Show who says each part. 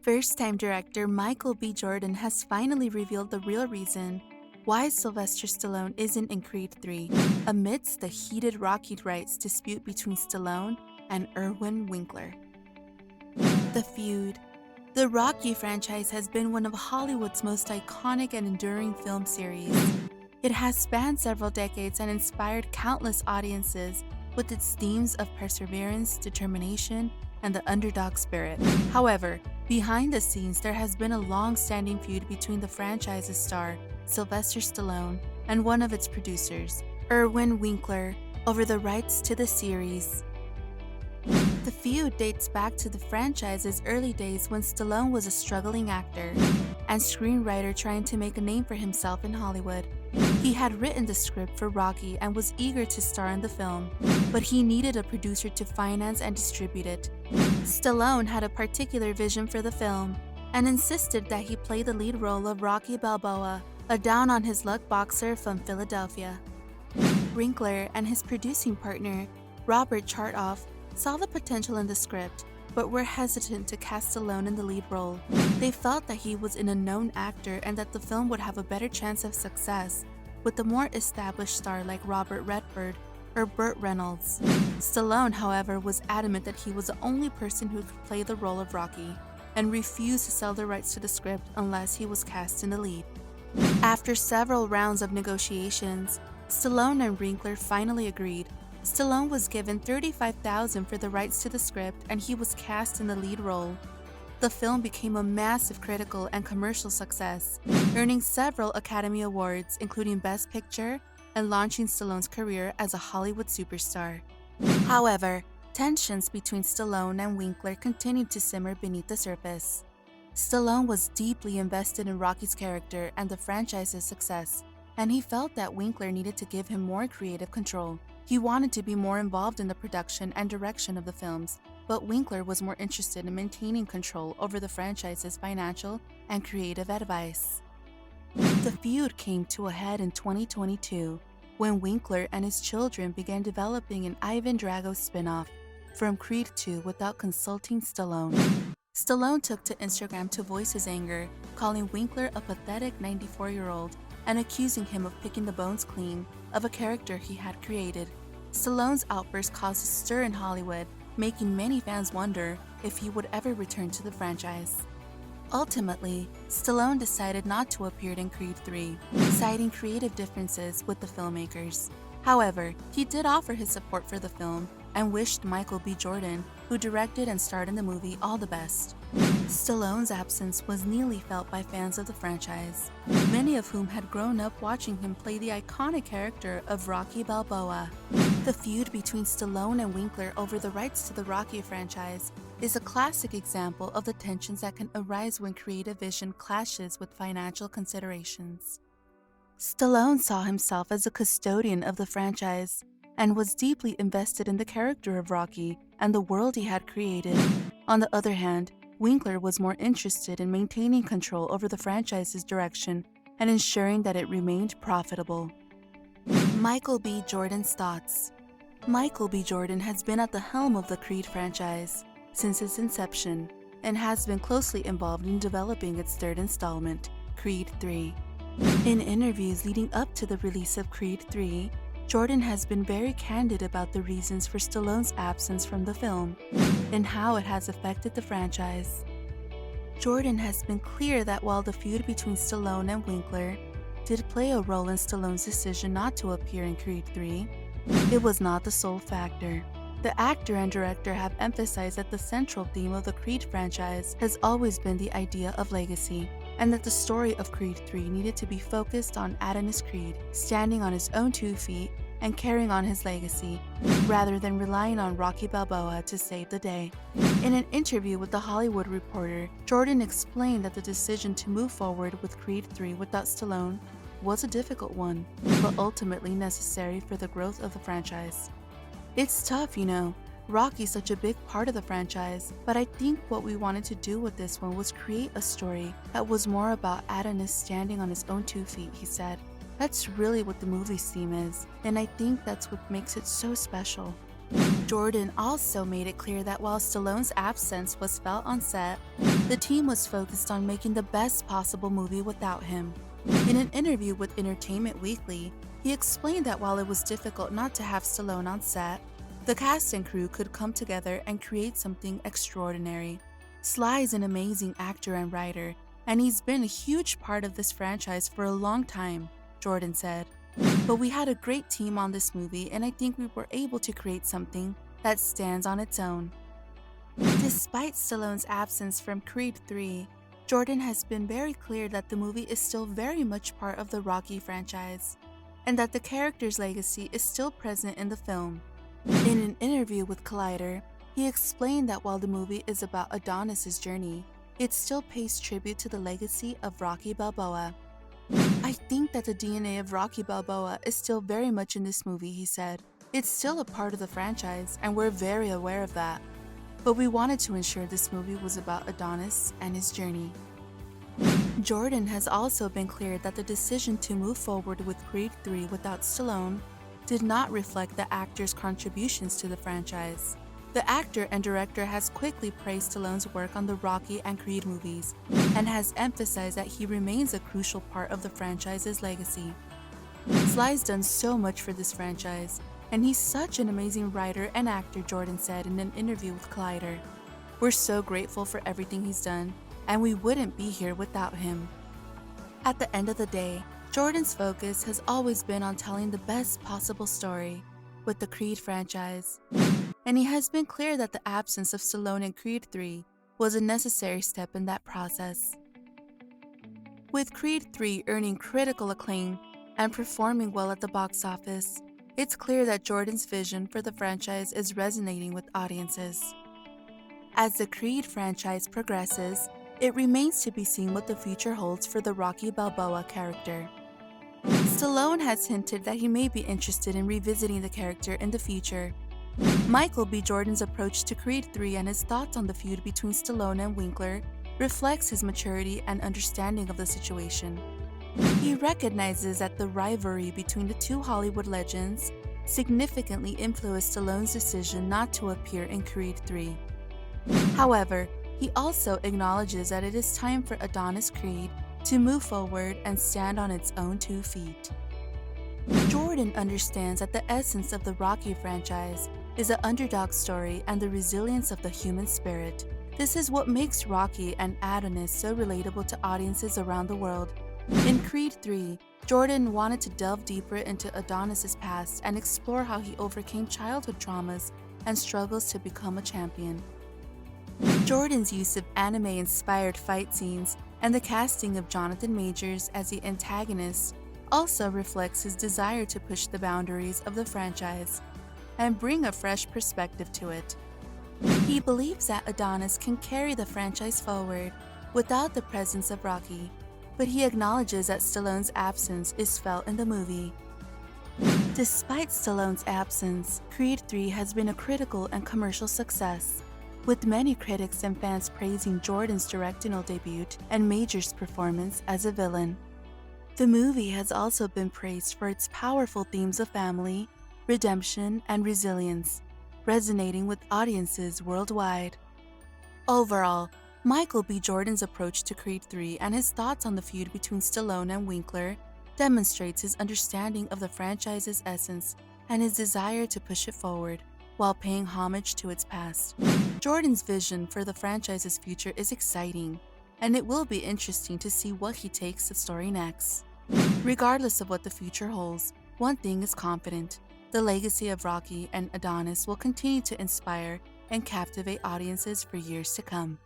Speaker 1: First-time director Micheal B Jordan has finally revealed the real reason why Sylvester Stallone isn't in Creed 3, amidst the heated Rocky rights dispute between Stallone and Irwin Winkler. The Feud. The Rocky franchise has been one of Hollywood's most iconic and enduring film series. It has spanned several decades and inspired countless audiences with its themes of perseverance, determination, and the underdog spirit. However, behind the scenes, there has been a long-standing feud between the franchise's star, Sylvester Stallone, and one of its producers, Irwin Winkler, over the rights to the series. The feud dates back to the franchise's early days when Stallone was a struggling actor and screenwriter trying to make a name for himself in Hollywood. He had written the script for Rocky and was eager to star in the film, but he needed a producer to finance and distribute it. Stallone had a particular vision for the film and insisted that he play the lead role of Rocky Balboa, a down-on-his-luck boxer from Philadelphia. Winkler and his producing partner, Robert Chartoff, saw the potential in the script, but were hesitant to cast Stallone in the lead role. They felt that he was an unknown actor and that the film would have a better chance of success with a more established star like Robert Redford or Burt Reynolds. Stallone, however, was adamant that he was the only person who could play the role of Rocky and refused to sell the rights to the script unless he was cast in the lead. After several rounds of negotiations, Stallone and Winkler finally agreed. Stallone was given $35,000 for the rights to the script and he was cast in the lead role. The film became a massive critical and commercial success, earning several Academy Awards, including Best Picture, and launching Stallone's career as a Hollywood superstar. However, tensions between Stallone and Winkler continued to simmer beneath the surface. Stallone was deeply invested in Rocky's character and the franchise's success, and he felt that Winkler needed to give him more creative control. He wanted to be more involved in the production and direction of the films, but Winkler was more interested in maintaining control over the franchise's financial and creative advice. The feud came to a head in 2022 when Winkler and his children began developing an Ivan Drago spin-off from Creed 2 without consulting Stallone. Stallone took to Instagram to voice his anger, calling Winkler a pathetic 94-year-old and accusing him of picking the bones clean of a character he had created. Stallone's outburst caused a stir in Hollywood, making many fans wonder if he would ever return to the franchise. Ultimately, Stallone decided not to appear in Creed 3, citing creative differences with the filmmakers. However, he did offer his support for the film and wished Micheal B Jordan, who directed and starred in the movie, all the best. Stallone's absence was keenly felt by fans of the franchise, many of whom had grown up watching him play the iconic character of Rocky Balboa. The feud between Stallone and Winkler over the rights to the Rocky franchise is a classic example of the tensions that can arise when creative vision clashes with financial considerations. Stallone saw himself as a custodian of the franchise and was deeply invested in the character of Rocky and the world he had created. On the other hand, Winkler was more interested in maintaining control over the franchise's direction and ensuring that it remained profitable. Micheal B Jordan's thoughts. Micheal B Jordan has been at the helm of the Creed franchise since its inception and has been closely involved in developing its third installment, Creed 3. In interviews leading up to the release of Creed 3, Jordan has been very candid about the reasons for Stallone's absence from the film and how it has affected the franchise. Jordan has been clear that while the feud between Stallone and Winkler did play a role in Stallone's decision not to appear in Creed 3, it was not the sole factor. The actor and director have emphasized that the central theme of the Creed franchise has always been the idea of legacy, and that the story of Creed 3 needed to be focused on Adonis Creed standing on his own 2 feet and carrying on his legacy, rather than relying on Rocky Balboa to save the day. In an interview with The Hollywood Reporter, Jordan explained that the decision to move forward with Creed 3 without Stallone was a difficult one, but ultimately necessary for the growth of the franchise. It's tough, you know. Rocky's such a big part of the franchise, but I think what we wanted to do with this one was create a story that was more about Adonis standing on his own 2 feet, he said. That's really what the movie's theme is, and I think that's what makes it so special. Jordan also made it clear that while Stallone's absence was felt on set, The team was focused on making the best possible movie without him. In an interview with Entertainment Weekly, he explained that while it was difficult not to have Stallone on set, the cast and crew could come together and create something extraordinary. Sly is an amazing actor and writer, and he's been a huge part of this franchise for a long time, Jordan said. But we had a great team on this movie, and I think we were able to create something that stands on its own. Despite Stallone's absence from Creed 3, Jordan has been very clear that the movie is still very much part of the Rocky franchise, and that the character's legacy is still present in the film. In an interview with Collider, he explained that while the movie is about Adonis's journey, it still pays tribute to the legacy of Rocky Balboa. I think that the DNA of Rocky Balboa is still very much in this movie, he said. It's still a part of the franchise, and we're very aware of that. But we wanted to ensure this movie was about Adonis and his journey. Jordan has also been clear that the decision to move forward with Creed 3 without Stallone did not reflect the actor's contributions to the franchise. The actor and director has quickly praised Stallone's work on the Rocky and Creed movies, and has emphasized that he remains a crucial part of the franchise's legacy. Sly's done so much for this franchise, and he's such an amazing writer and actor, Jordan said in an interview with Collider. We're so grateful for everything he's done, and we wouldn't be here without him. At the end of the day, Jordan's focus has always been on telling the best possible story with the Creed franchise, and he has been clear that the absence of Stallone in Creed 3 was a necessary step in that process. With Creed 3 earning critical acclaim and performing well at the box office, it's clear that Jordan's vision for the franchise is resonating with audiences. As the Creed franchise progresses, it remains to be seen what the future holds for the Rocky Balboa character. Stallone has hinted that he may be interested in revisiting the character in the future. Micheal B Jordans' approach to Creed 3 and his thoughts on the feud between Stallone and Winkler reflects his maturity and understanding of the situation. He recognizes that the rivalry between the two Hollywood legends significantly influenced Stallone's decision not to appear in Creed 3. However, he also acknowledges that it is time for Adonis Creed to move forward and stand on its own 2 feet. Jordan understands that the essence of the Rocky franchise is an underdog story and the resilience of the human spirit. This is what makes Rocky and Adonis so relatable to audiences around the world. In Creed 3, Jordan wanted to delve deeper into Adonis's past and explore how he overcame childhood traumas and struggles to become a champion. Jordan's use of anime-inspired fight scenes and the casting of Jonathan Majors as the antagonist also reflects his desire to push the boundaries of the franchise and bring a fresh perspective to it. He believes that Adonis can carry the franchise forward without the presence of Rocky, but he acknowledges that Stallone's absence is felt in the movie. Despite Stallone's absence, Creed 3 has been a critical and commercial success, with many critics and fans praising Jordan's directorial debut and Majors' performance as a villain. The movie has also been praised for its powerful themes of family, redemption, and resilience, resonating with audiences worldwide. Overall, Micheal B Jordans' approach to Creed 3 and his thoughts on the feud between Stallone and Winkler demonstrates his understanding of the franchise's essence and his desire to push it forward while paying homage to its past. Jordan's vision for the franchise's future is exciting, and it will be interesting to see what he takes the story next. Regardless of what the future holds, one thing is confident: the legacy of Rocky and Adonis will continue to inspire and captivate audiences for years to come.